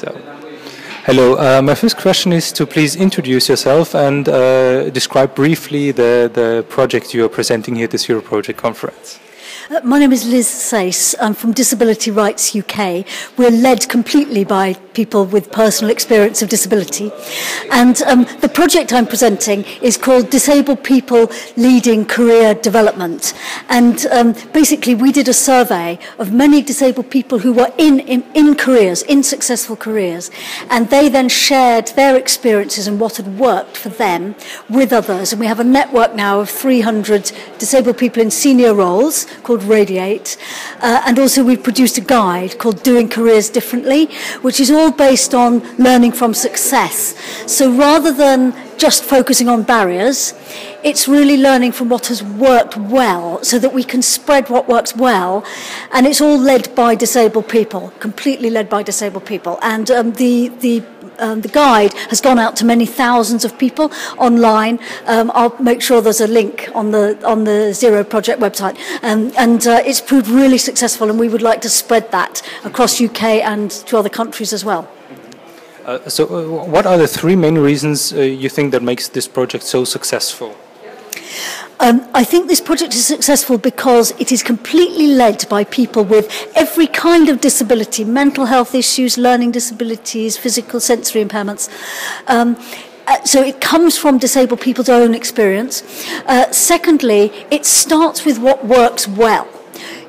So, hello. My first question is to please introduce yourself and describe briefly the project you are presenting here at the Zeroproject conference. My name is Liz Sayce. I'm from Disability Rights UK. We're led completely by people with personal experience of disability. And the project I'm presenting is called Disabled People Leading Career Development. And basically we did a survey of many disabled people who were in careers, in successful careers. And they then shared their experiences and what had worked for them with others. And we have a network now of 300 disabled people in senior roles called Radiate, and also we've produced a guide called Doing Careers Differently, which is all based on learning from success. So rather than just focusing on barriers, it's really learning from what has worked well so that we can spread what works well, and it's all led by disabled people, completely led by disabled people. And the guide has gone out to many thousands of people online. I'll make sure there's a link on the Zeroproject website, and it's proved really successful, and we would like to spread that across UK and to other countries as well. So what are the three main reasons you think that makes this project so successful? I think this project is successful because it is completely led by people with every kind of disability, mental health issues, learning disabilities, physical sensory impairments. So it comes from disabled people's own experience. Secondly, it starts with what works well.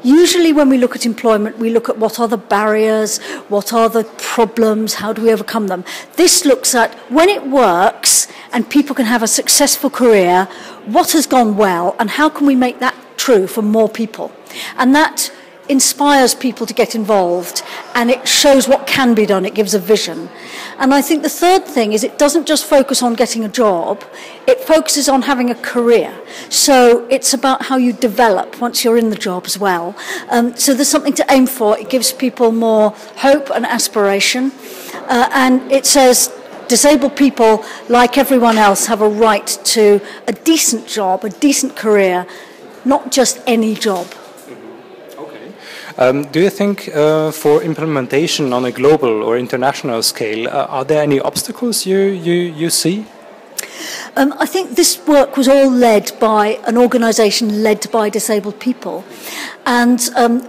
Usually when we look at employment, we look at what are the barriers, what are the problems, how do we overcome them. This looks at when it works and people can have a successful career, what has gone well and how can we make that true for more people. And that inspires people to get involved, and it shows what can be done, it gives a vision. And I think the third thing is it doesn't just focus on getting a job, it focuses on having a career. So it's about how you develop once you're in the job as well. So there's something to aim for, it gives people more hope and aspiration, and it says disabled people, like everyone else, have a right to a decent job, a decent career, not just any job. Do you think for implementation on a global or international scale, are there any obstacles you see? I think this work was all led by an organisation led by disabled people. And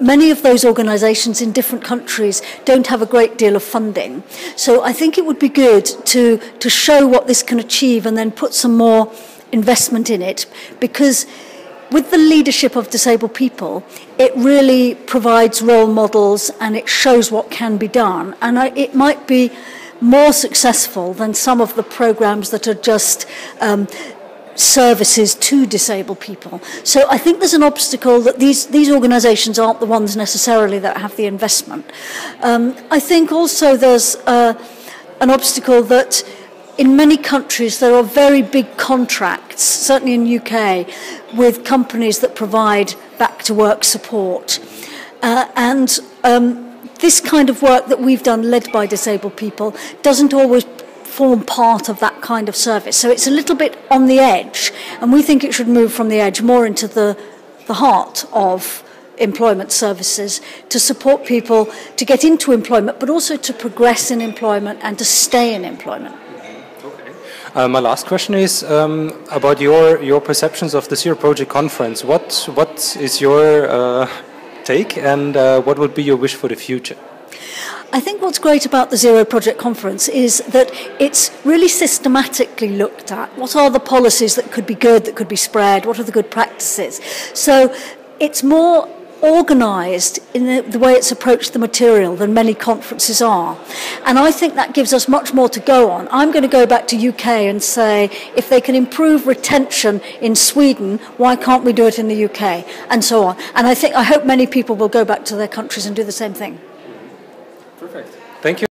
many of those organisations in different countries don't have a great deal of funding. So I think it would be good to show what this can achieve and then put some more investment in it, because with the leadership of disabled people, it really provides role models and it shows what can be done. And it might be more successful than some of the programs that are just services to disabled people. So I think there's an obstacle that these organisations aren't the ones necessarily that have the investment. I think also there's an obstacle that in many countries there are very big contracts, certainly in UK, with companies that provide back-to-work support. This kind of work that we've done, led by disabled people, doesn't always form part of that kind of service. So it's a little bit on the edge, and we think it should move from the edge more into the heart of employment services to support people to get into employment, but also to progress in employment and to stay in employment. My last question is about your perceptions of the Zeroproject conference. What is your take, and what would be your wish for the future? I think what's great about the Zeroproject conference is that it's really systematically looked at. What are the policies that could be good, that could be spread? What are the good practices? So it's more organised in the way it's approached the material than many conferences are. And I think that gives us much more to go on. I'm going to go back to UK and say, if they can improve retention in Sweden, why can't we do it in the UK? And so on. And I hope many people will go back to their countries and do the same thing. Perfect. Thank you.